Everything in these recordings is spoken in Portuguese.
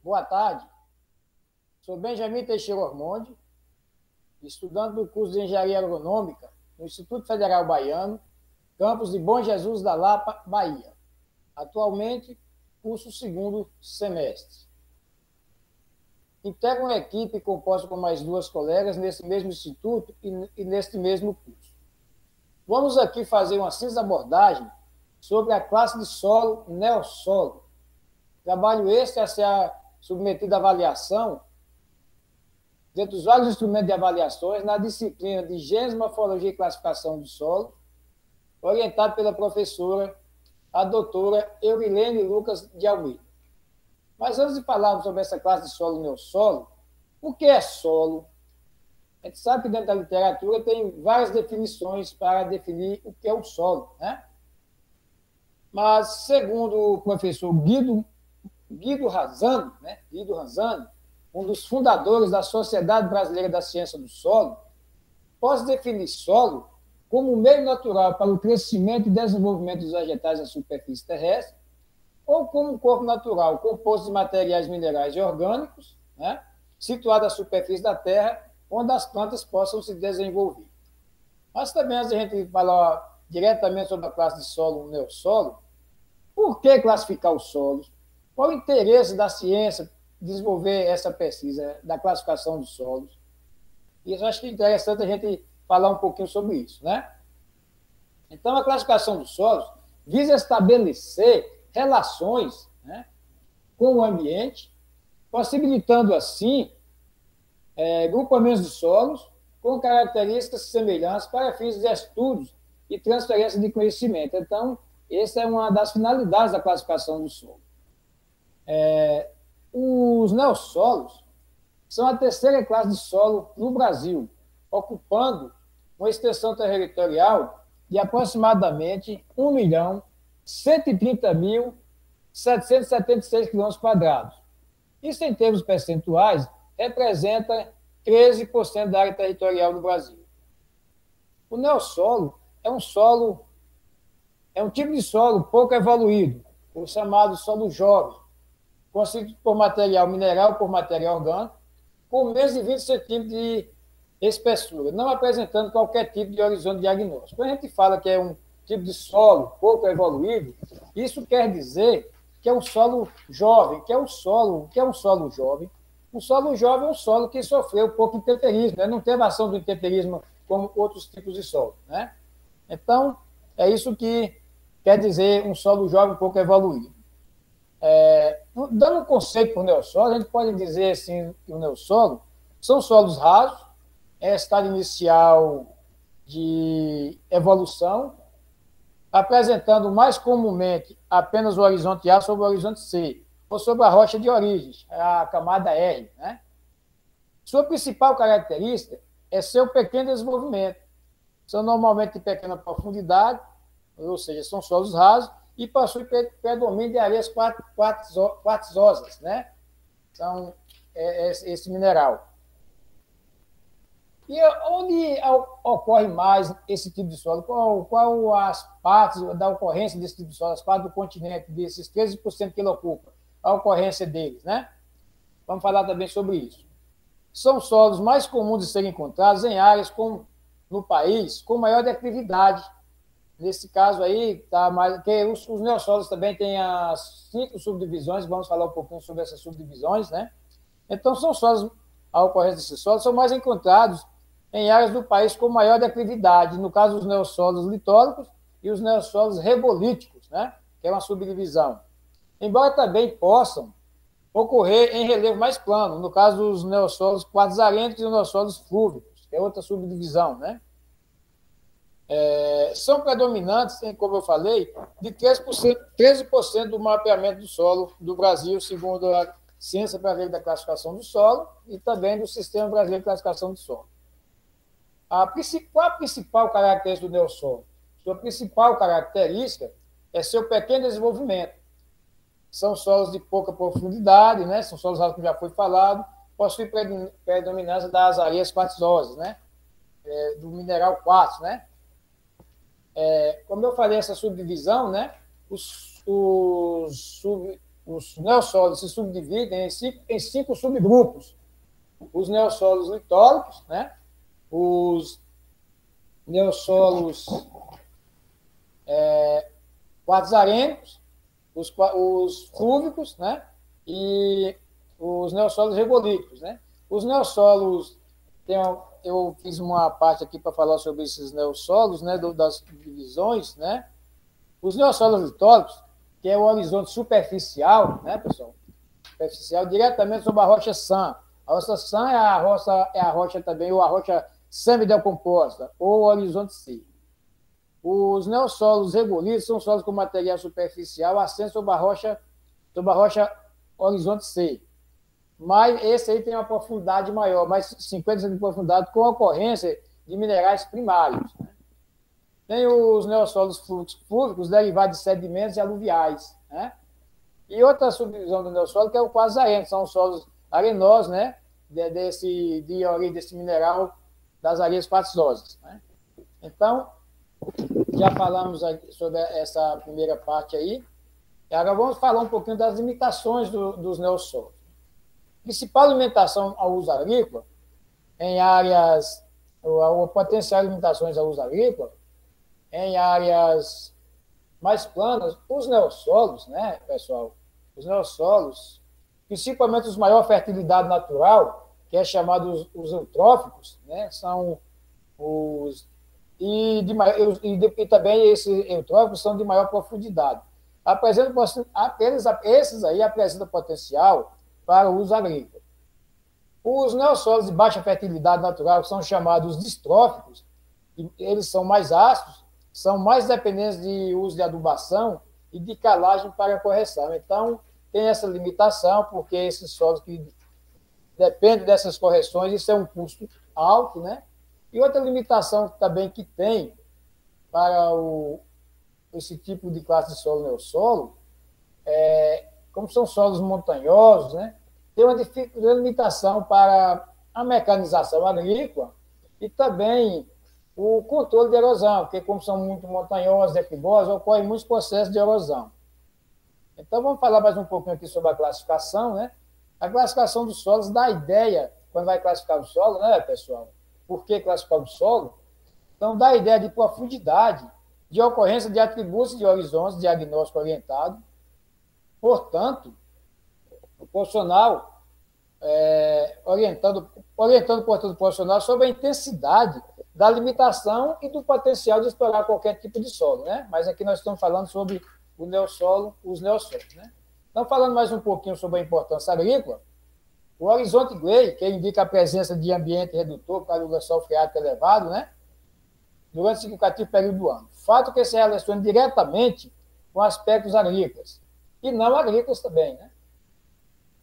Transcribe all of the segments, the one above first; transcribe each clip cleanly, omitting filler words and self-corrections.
Boa tarde. Sou Benjamin Teixeira Ormonde, estudante do curso de Engenharia Agronômica no Instituto Federal Baiano, campus de Bom Jesus da Lapa, Bahia. Atualmente, curso segundo semestre. Integro uma equipe composta por mais duas colegas nesse mesmo instituto e neste mesmo curso. Vamos aqui fazer uma simples abordagem sobre a classe de solo neossolo. Trabalho este a ser submetido à avaliação dentre os vários instrumentos de avaliações na disciplina de Gênese, Morfologia e Classificação do Solo, orientado pela professora, a doutora Eurilene Lucas de Almeida. Mas antes de falarmos sobre essa classe de solo neossolo, o que é solo? A gente sabe que dentro da literatura tem várias definições para definir o que é um solo, né? Mas, segundo o professor Guido Razzano, um dos fundadores da Sociedade Brasileira da Ciência do Solo, pode definir solo como um meio natural para o crescimento e desenvolvimento dos vegetais na superfície terrestre, ou como um corpo natural composto de materiais minerais e orgânicos, né, situado à superfície da Terra, onde as plantas possam se desenvolver. Mas também, antes de a gente falar diretamente sobre a classe de solo neossolo, por que classificar os solos? Qual o interesse da ciência em desenvolver essa pesquisa da classificação dos solos? E eu acho que é interessante a gente falar um pouquinho sobre isso, né? Então, a classificação dos solos visa estabelecer relações, né, com o ambiente, possibilitando, assim, grupamentos de solos com características semelhantes para fins de estudos e transferência de conhecimento. Então, essa é uma das finalidades da classificação do solo. Os neossolos são a terceira classe de solo no Brasil, ocupando uma extensão territorial de aproximadamente 1.130.776 km². Isso, em termos percentuais, representa 13% da área territorial do Brasil. O neossolo é um tipo de solo pouco evoluído, o chamado solo jovem, constituído por material mineral ou por material orgânico, com menos de 20 centímetros de espessura, não apresentando qualquer tipo de horizonte diagnóstico. Quando a gente fala que é um tipo de solo pouco evoluído, isso quer dizer que é um solo jovem. Que é um solo jovem? Um solo jovem é um solo que sofreu pouco intemperismo, né? Não teve ação do intemperismo como outros tipos de solo, né? Então, é isso que quer dizer um solo jovem pouco evoluído. Dando um conceito para o neossolo, a gente pode dizer assim, que o neossolo são solos rasos, estado inicial de evolução, apresentando mais comumente apenas o horizonte A sobre o horizonte C, ou sobre a rocha de origem, a camada R, né? Sua principal característica é seu pequeno desenvolvimento. São normalmente de pequena profundidade, ou seja, são solos rasos, e possuem predomínio de areias quartzosas, né? São esse mineral. E onde ocorre mais esse tipo de solo? Qual as partes da ocorrência desse tipo de solo, as partes do continente, desses 13% que ele ocupa, a ocorrência deles, né? Vamos falar também sobre isso. São solos mais comuns de serem encontrados em áreas no país com maior declividade. Nesse caso aí, tá mais, que os neossolos também têm as 5 subdivisões, vamos falar um pouquinho sobre essas subdivisões, né? Então, a ocorrência desses solos são mais encontrados em áreas do país com maior declividade, no caso, os neossolos litólicos e os neossolos rebolíticos, né? Que é uma subdivisão. Embora também possam ocorrer em relevo mais plano, no caso dos neossolos quartzarênicos e os neossolos flúvicos, que é outra subdivisão, né? São predominantes, como eu falei, de 13% do mapeamento do solo do Brasil, segundo a Ciência Brasileira da Classificação do Solo e também do Sistema Brasileiro de Classificação do Solo. Qual a principal característica do neossolo? Sua principal característica é seu pequeno desenvolvimento. São solos de pouca profundidade, né? São solos rasos, como já foi falado, possuem predominância das areias quartzosas, né? Do mineral quartzo, né? Como eu falei, essa subdivisão, né? os neossolos se subdividem em cinco subgrupos. Os neossolos litólicos, né? Os neossolos quartzarênicos, os flúvicos, né? E os neossolos regolíticos, né? Os neossolos, eu fiz uma parte aqui para falar sobre esses neossolos, né? Das divisões, né? Os neossolos litólicos, que é o horizonte superficial, né, pessoal? Superficial, diretamente sobre a rocha sã. A rocha sã é a rocha também, ou a rocha semidecomposta, ou o horizonte C. Os neossolos regolíticos são solos com material superficial assente sobre a rocha horizonte C. Mas esse aí tem uma profundidade maior, mais 50 centímetros de profundidade, com ocorrência de minerais primários. Né? Tem os neossolos flúvicos derivados de sedimentos e aluviais. Né? E outra subdivisão do neossolo, que é o quartzarênico, são os solos arenosos, né? de origem desse mineral das areias quartzosas. Né? Então, já falamos sobre essa primeira parte aí. E agora vamos falar um pouquinho das limitações dos neossolos. Principal limitação ao uso agrícola, em áreas, ou potencial limitações ao uso agrícola, em áreas mais planas, os neossolos, né, pessoal? Os neossolos, principalmente os maior fertilidade natural, que é chamado os eutróficos, né, são os e também esses eutróficos são de maior profundidade. Esses aí apresentam potencial para o uso agrícola. Os neossolos de baixa fertilidade natural, que são chamados distróficos, eles são mais ácidos, são mais dependentes de uso de adubação e de calagem para correção. Então, tem essa limitação, porque esses solos que dependem dessas correções, isso é um custo alto, né? E outra limitação também que tem para esse tipo de classe de solo neossolo, como são solos montanhosos, né, tem uma limitação para a mecanização agrícola e também o controle de erosão, porque como são muito montanhosos, declivosos, ocorrem muitos processos de erosão. Então, vamos falar mais um pouquinho aqui sobre a classificação, né? A classificação dos solos dá ideia, quando vai classificar o solo, né, pessoal? Por que classificar o solo? Então, dá ideia de profundidade, de ocorrência de atributos de horizontes, diagnóstico orientado. Portanto, o profissional, orientando, portanto, o profissional sobre a intensidade da limitação e do potencial de explorar qualquer tipo de solo, né? Mas aqui nós estamos falando sobre o neossolo, os neossolos, né? Então, falando mais um pouquinho sobre a importância agrícola, o horizonte Gray, que indica a presença de ambiente redutor para o lençol freático elevado, né? Durante o significativo período do ano. Fato que se relaciona diretamente com aspectos agrícolas, e não agrícolas também, né?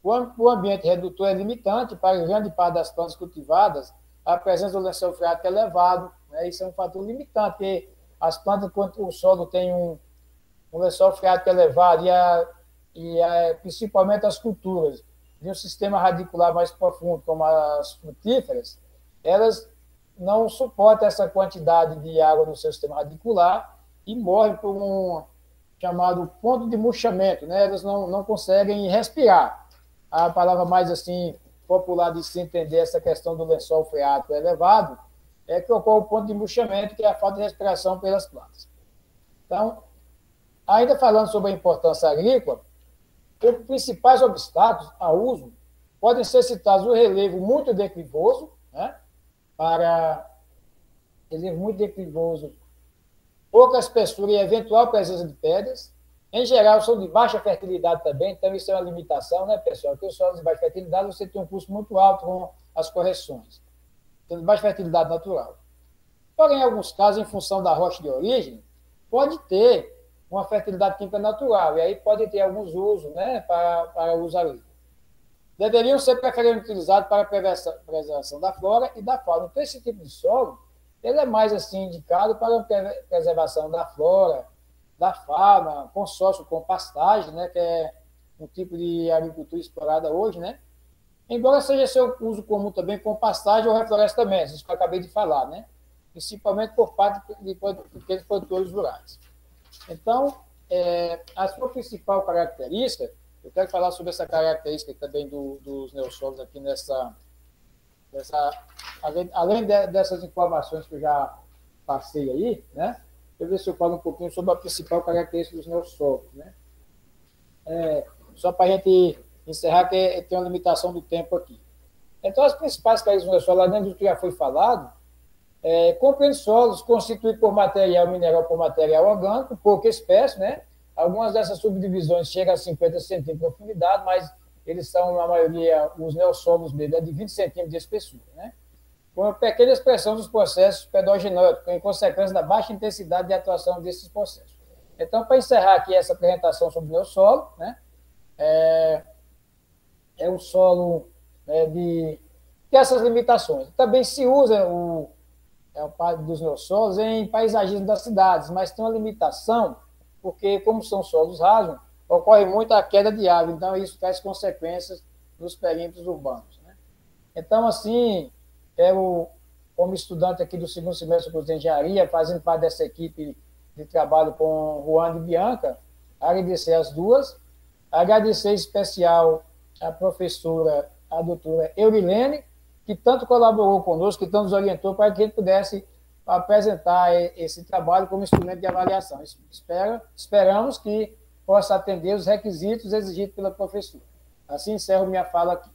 O ambiente redutor é limitante para grande parte das plantas cultivadas, a presença do lençol freático elevado, né? Isso é um fator limitante, porque as plantas, quando o solo tem um lençol freático elevado principalmente as culturas de um sistema radicular mais profundo, como as frutíferas, elas não suportam essa quantidade de água no seu sistema radicular e morrem por um chamado ponto de murchamento, né? Elas não conseguem respirar. A palavra mais assim popular de se entender essa questão do lençol freático elevado é que ocorre o ponto de murchamento, que é a falta de respiração pelas plantas. Então, ainda falando sobre a importância agrícola, os principais obstáculos ao uso podem ser citados o relevo muito declivoso, né? Pouca espessura e eventual presença de pedras. Em geral, são de baixa fertilidade também, então isso é uma limitação, né, pessoal? Porque os solos de baixa fertilidade você tem um custo muito alto com as correções. Então, de baixa fertilidade natural. Porém, em alguns casos, em função da rocha de origem, pode ter uma fertilidade química natural, e aí pode ter alguns usos, né, para uso agrícola. Deveriam ser preferencialmente utilizados para a preservação da flora e da fauna. Então, esse tipo de solo, ele é mais assim indicado para a preservação da flora, da fauna, consórcio com pastagem, né, que é um tipo de agricultura explorada hoje, né? Embora seja seu uso comum também com pastagem ou reflorestamento, isso que eu acabei de falar, né? Principalmente por parte de pequenos produtores rurais. Então, a sua principal característica Eu quero falar sobre essa característica também dos neossolos aqui além dessas informações que eu já passei aí, né? Eu ver se eu falo um pouquinho sobre a principal característica dos neossolos, né? Só para a gente encerrar, que tem uma limitação do tempo aqui. Então, as principais características dos neossolos, além do que já foi falado, compreende solos constituídos por material mineral por material orgânico, pouca espécie, né? Algumas dessas subdivisões chegam a 50 centímetros de profundidade, mas eles são, na maioria, os neossolos mesmo, de 20 centímetros de espessura, né? Com uma pequena expressão dos processos pedogenóticos, em consequência da baixa intensidade de atuação desses processos. Então, para encerrar aqui essa apresentação sobre o neossolo, né? É um solo de essas limitações. Também se usa o parte dos neossolos em paisagismo das cidades, mas tem uma limitação, porque, como são solos rasos, ocorre muito a queda de água, então isso traz consequências nos perímetros urbanos, né? Então, assim, como estudante aqui do segundo semestre do curso de engenharia, fazendo parte dessa equipe de trabalho com Juan e Bianca, agradecer as duas, agradecer em especial a professora, a doutora Eurilene, que tanto colaborou conosco, que tanto nos orientou para que ele pudesse apresentar esse trabalho como instrumento de avaliação. Esperamos que possa atender os requisitos exigidos pela professora. Assim encerro minha fala aqui.